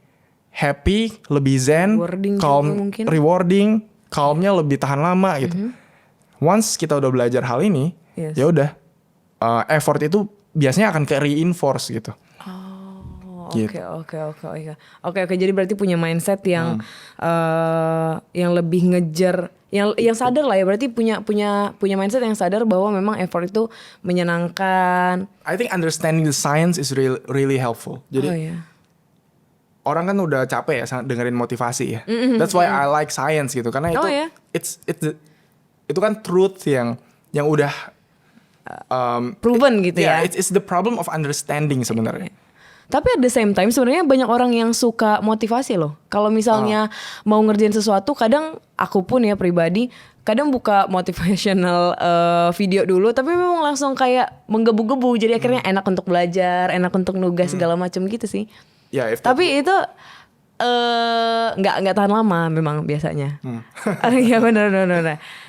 happy, lebih zen, calm, rewarding, calmnya lebih tahan lama gitu. Once kita udah belajar hal ini, ya udah effort itu biasanya akan ke reinforce gitu. Oke. Jadi berarti punya mindset yang lebih ngejar, yang sadar lah ya. Berarti punya mindset yang sadar bahwa memang effort itu menyenangkan. I think understanding the science is really helpful. Jadi orang kan udah capek ya dengerin motivasi ya. That's why I like science gitu, karena itu itu kan truth yang udah proven gitu ya. It's the problem of understanding sebenarnya. Tapi at the same time sebenarnya banyak orang yang suka motivasi loh. Kalau misalnya mau ngerjain sesuatu, kadang aku pun ya pribadi kadang buka motivational video dulu, tapi memang langsung kayak menggebu-gebu. Jadi akhirnya enak untuk belajar, enak untuk nugas segala macam gitu sih. Tapi itu nggak tahan lama memang biasanya. Iya benar.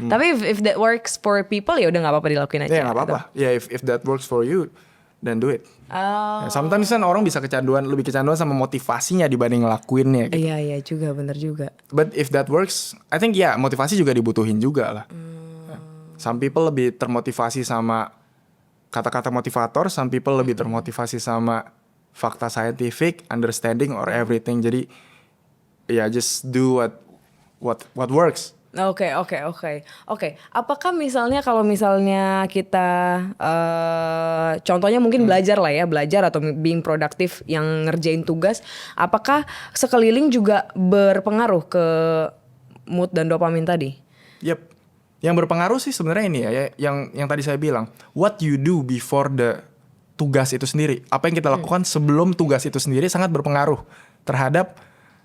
Tapi if that works for people ya udah nggak apa-apa dilakuin aja. Ya nggak apa-apa. Ya if that works for you, then do it. Ya, sometimes kan orang bisa lebih kecanduan sama motivasinya dibanding ngelakuinnya. Gitu. Iya juga, benar juga. But if that works, I think motivasi juga dibutuhin juga lah. Some people lebih termotivasi sama kata-kata motivator, some people lebih termotivasi sama fakta scientific, understanding or everything. Jadi just do what works. Oke. Apakah misalnya kalau misalnya kita contohnya mungkin belajar atau being produktif yang ngerjain tugas, apakah sekeliling juga berpengaruh ke mood dan dopamin tadi? Yep. Yang berpengaruh sih sebenarnya ini ya, yang tadi saya bilang, what you do before the tugas itu sendiri. Apa yang kita lakukan sebelum tugas itu sendiri sangat berpengaruh terhadap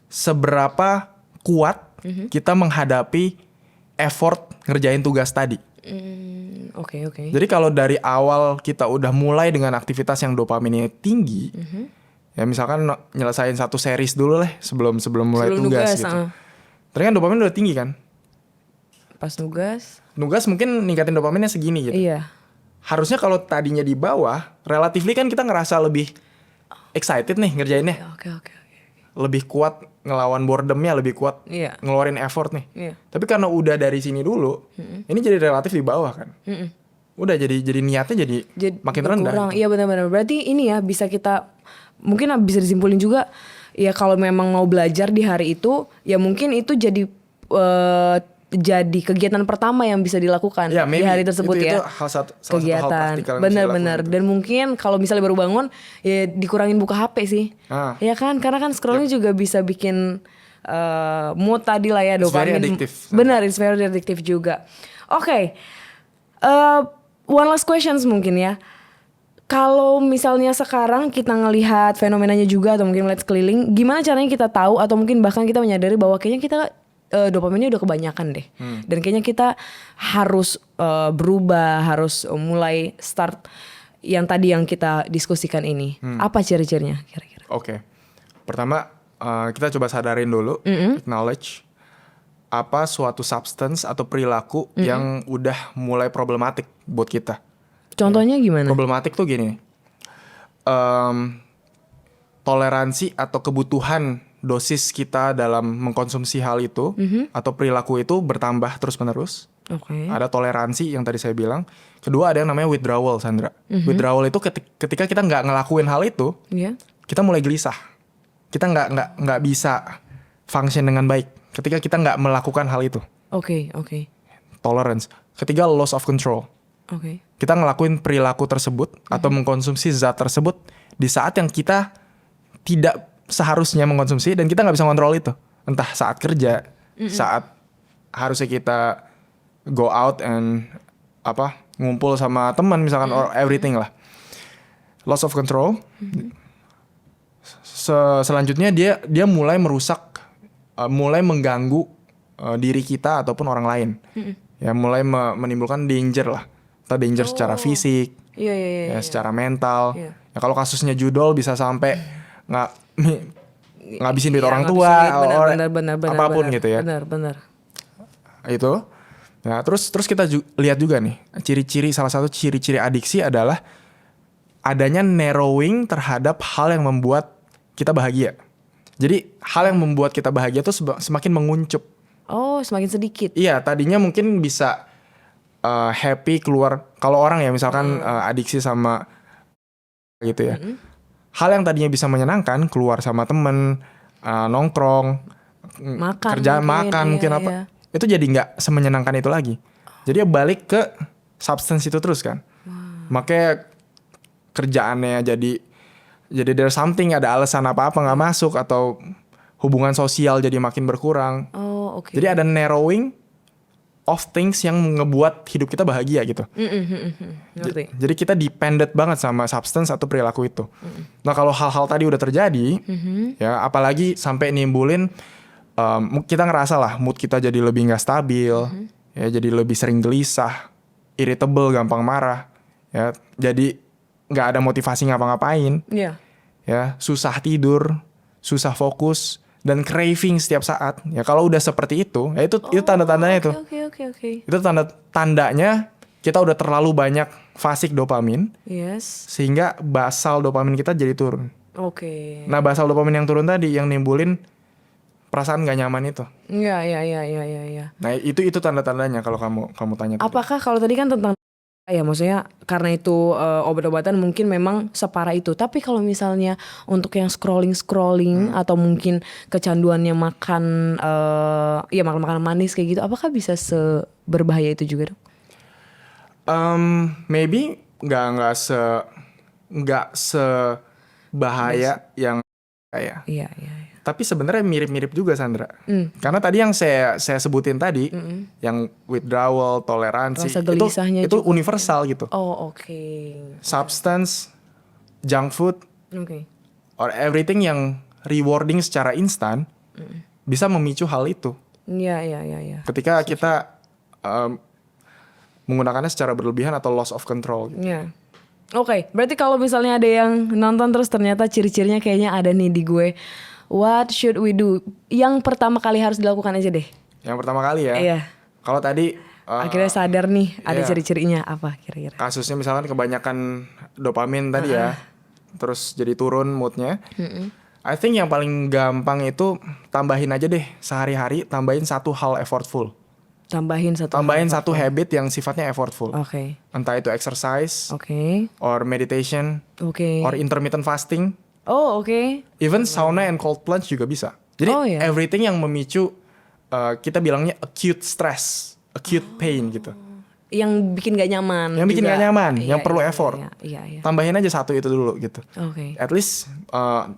seberapa kuat kita menghadapi effort ngerjain tugas tadi. Oke. Jadi kalau dari awal kita udah mulai dengan aktivitas yang dopaminnya tinggi, ya misalkan nyelesain satu series dulu lah sebelum mulai tugas gitu. Terus kan dopamin udah tinggi kan? Pas nugas Mungkin ningkatin dopaminnya segini gitu. iya. Harusnya kalau tadinya di bawah, relatively kan kita ngerasa lebih excited nih ngerjainnya. Oke. Lebih kuat ngelawan boredomnya, lebih kuat Iya. ngeluarin effort nih. Iya. Tapi karena udah dari sini dulu, ini jadi relatif di bawah kan. Udah jadi niatnya jadi makin rendah. Kurang. Gitu. Iya benar-benar. Berarti ini ya bisa kita mungkin bisa disimpulin juga ya kalau memang mau belajar di hari itu ya mungkin itu jadi jadi kegiatan pertama yang bisa dilakukan Ya, di hari tersebut itu ya. salah satu hal Kegiatan praktikal yang bisa benar-benar dilakukan. dan mungkin kalau misalnya baru bangun ya dikurangin buka HP sih. Ya kan karena kan scrollnya juga bisa bikin mood tadi lah ya It's very dopamin. addictive. Benar, it's very addictive juga. Oke. One last questions mungkin ya. Kalau misalnya sekarang kita ngelihat fenomenanya juga atau mungkin melihat sekeliling, gimana caranya kita tahu atau mungkin bahkan kita menyadari bahwa kayaknya kita dopaminnya udah kebanyakan deh. Dan kayaknya kita harus berubah, harus mulai start yang tadi yang kita diskusikan ini. Apa ciri-cirinya kira-kira? Oke. Pertama kita coba sadarin dulu, acknowledge apa suatu substance atau perilaku yang udah mulai problematik buat kita. Contohnya gimana? Problematik tuh gini, toleransi atau kebutuhan dosis kita dalam mengkonsumsi hal itu atau perilaku itu bertambah terus-menerus. Oke. Ada toleransi yang tadi saya bilang. Kedua ada yang namanya withdrawal, Sandra. Withdrawal itu ketika kita nggak ngelakuin hal itu, Iya. kita mulai gelisah. Kita nggak bisa function dengan baik ketika kita nggak melakukan hal itu. Oke. Tolerance. Ketiga loss of control. Oke. Kita ngelakuin perilaku tersebut atau mengkonsumsi zat tersebut di saat yang kita tidak seharusnya mengkonsumsi dan kita nggak bisa kontrol itu. Entah saat kerja, saat harusnya kita go out and ngumpul sama teman misalkan or everything lah. Loss of control. Selanjutnya dia mulai merusak, mulai mengganggu diri kita ataupun orang lain. Ya mulai menimbulkan danger lah. Entah danger secara fisik, Iya. secara mental. Iya. Ya kalau kasusnya judol bisa sampai ngabisin duit orang tua, benar, apapun gitu ya. Benar. Itu. Nah, terus kita lihat juga nih, salah satu ciri-ciri adiksi adalah adanya narrowing terhadap hal yang membuat kita bahagia. Jadi hal yang membuat kita bahagia tuh semakin menguncup. Oh, semakin sedikit. Iya, tadinya mungkin bisa happy keluar. Kalau orang ya misalkan adiksi sama gitu ya. Hal yang tadinya bisa menyenangkan, keluar sama temen, nongkrong, kerjaan mungkin apa. Iya. Itu jadi nggak semenyenangkan itu lagi. Jadi dia balik ke substance itu terus kan. Makanya kerjaannya jadi there's something, ada alasan apa-apa nggak masuk atau hubungan sosial jadi makin berkurang. Oh, oke. Jadi ada narrowing of things yang ngebuat hidup kita bahagia gitu. Ngerti. Jadi kita dependent banget sama substance atau perilaku itu. Nah kalau hal-hal tadi udah terjadi, ya apalagi sampai nimbulin kita ngerasa lah mood kita jadi lebih nggak stabil, ya jadi lebih sering gelisah, irritable, gampang marah, ya jadi nggak ada motivasi ngapa-ngapain, Iya. ya susah tidur, susah fokus dan craving setiap saat. Ya kalau udah seperti itu, ya itu tanda-tandanya itu. Oke. Itu tandanya kita udah terlalu banyak fasik dopamin Yes. sehingga basal dopamin kita jadi turun. Oke. Nah, basal dopamin yang turun tadi yang nimbulin perasaan gak nyaman itu. Iya. Nah, itu tanda-tandanya kalau kamu tanya tadi. Apakah kalau tadi kan tentang ya maksudnya karena itu obat-obatan mungkin memang separah itu. Tapi kalau misalnya untuk yang scrolling atau mungkin kecanduannya makan makan makanan manis kayak gitu, apakah bisa berbahaya itu juga dong? Maybe nggak sebahaya yang kayak. Iya. Tapi sebenarnya mirip-mirip juga Sandra. Karena tadi yang saya sebutin tadi, yang withdrawal, toleransi, Rasa gelisahnya itu juga. universal gitu. Oh, oke. Substance, junk food, Oke. or everything yang rewarding secara instan bisa memicu hal itu. Iya. Ketika kita menggunakannya secara berlebihan atau loss of control. Gitu. Iya. Oke, berarti kalau misalnya ada yang nonton terus ternyata ciri-cirinya kayaknya ada nih di gue. What should we do? Yang pertama kali harus dilakukan aja deh. Yang pertama kali ya. Iya. Kalau tadi Akhirnya sadar nih ada iya. ciri-cirinya apa kira-kira. kasusnya misalkan kebanyakan dopamin tadi ya, terus jadi turun moodnya. I think yang paling gampang itu tambahin aja deh sehari-hari, tambahin satu hal effortful. Tambahin Satu habit yang sifatnya effortful. Oke. Entah itu exercise, Oke. or meditation, Oke. or intermittent fasting. Oh, oke. Even sauna and cold plunge juga bisa. Jadi Oh, iya. everything yang memicu kita bilangnya acute stress, acute pain gitu. Yang bikin gak nyaman. Yang bikin juga. gak nyaman, Iya, yang perlu iya, effort. Iya. Tambahin aja satu itu dulu gitu. Oke. At least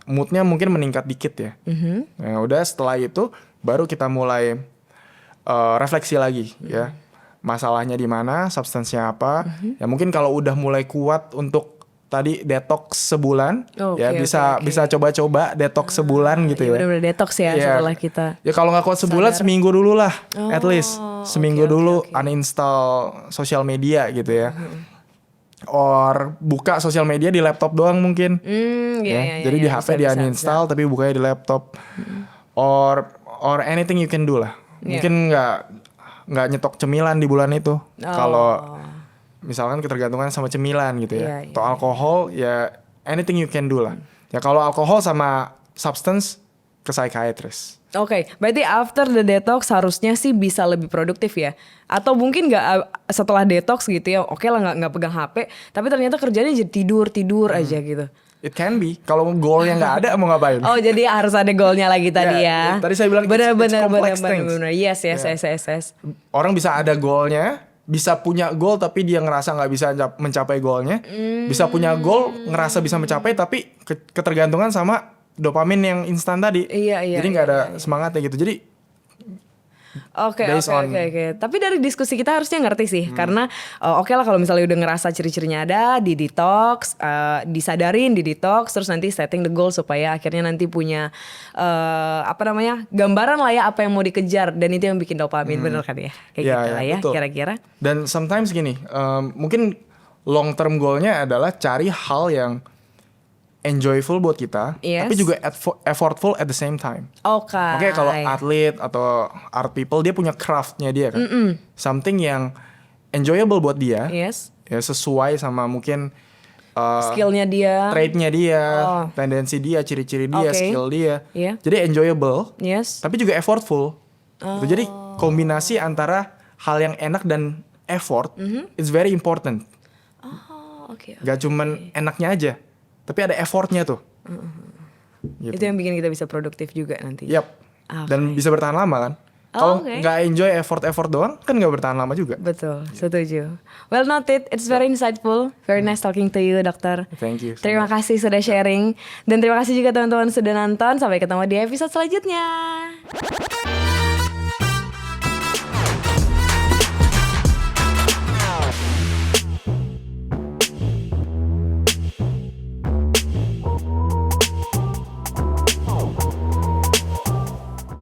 moodnya mungkin meningkat dikit ya. Nah, udah setelah itu baru kita mulai refleksi lagi ya. Masalahnya di mana, substansinya apa. Ya mungkin kalau udah mulai kuat untuk tadi detox sebulan, ya bisa coba-coba detox sebulan gitu ya. Udah detox ya Iya. setelah kita. Ya kalau nggak kuat sebulan, seminggu dulu lah, at least seminggu oke, dulu oke. uninstall sosial media gitu ya. Or buka sosial media di laptop doang mungkin. Iya. Jadi di HP di uninstall tapi bukanya di laptop. Or anything you can do lah. Iya. Mungkin nggak nyetok cemilan di bulan itu. Kalau misalkan ketergantungan sama cemilan gitu ya. Iya, Atau alkohol ya anything you can do lah. Ya kalau alkohol sama substance ke psychiatrist. Oke, berarti after the detox harusnya sih bisa lebih produktif ya? Atau mungkin nggak setelah detox gitu ya? Oke lah nggak pegang HP, tapi ternyata kerjanya jadi tidur aja gitu. It can be. Kalau goalnya nggak ada mau ngapain? Oh jadi harus ada goalnya lagi tadi ya? Tadi saya bilang it's complex things. Bener. Yes. Orang bisa ada goalnya, bisa punya goal tapi dia ngerasa nggak bisa mencapai goalnya, bisa punya goal ngerasa bisa mencapai tapi ketergantungan sama dopamin yang instan tadi. Iya. Jadi nggak ada semangatnya gitu. Jadi Oke. based on- Tapi dari diskusi kita harusnya ngerti sih, karena oke lah kalau misalnya udah ngerasa ciri-cirinya ada, di detox, disadarin di detox, terus nanti setting the goal supaya akhirnya nanti punya gambaran lah ya apa yang mau dikejar dan itu yang bikin dopamin, bener kan ya? Kayak Ya, gitu ya, lah ya, betul. kira-kira. Dan sometimes gini, mungkin long term goalnya adalah cari hal yang enjoyable buat kita, Yes. tapi juga effortful at the same time. Oke. Oke, kalau atlet atau art people dia punya craftnya dia kan, something yang enjoyable buat dia, Yes. ya sesuai sama mungkin Skillnya dia. trait-nya dia, Oh. tendensi dia, ciri-ciri dia, Oke. skill dia. Iya. Jadi enjoyable, Yes. tapi juga effortful. Gitu. Jadi kombinasi antara hal yang enak dan effort, it's very important. Oh, oke. Gak cuman enaknya aja, tapi ada effortnya tuh. Gitu. Itu yang bikin kita bisa produktif juga nanti. Yap. Dan bisa bertahan lama kan. Kalau oke. nggak enjoy effort doang, kan nggak bertahan lama juga. Betul, setuju. Well noted, it's very insightful. Very nice talking to you, dokter. Thank you. Terima kasih sudah sharing. Dan terima kasih juga teman-teman sudah nonton. Sampai ketemu di episode selanjutnya.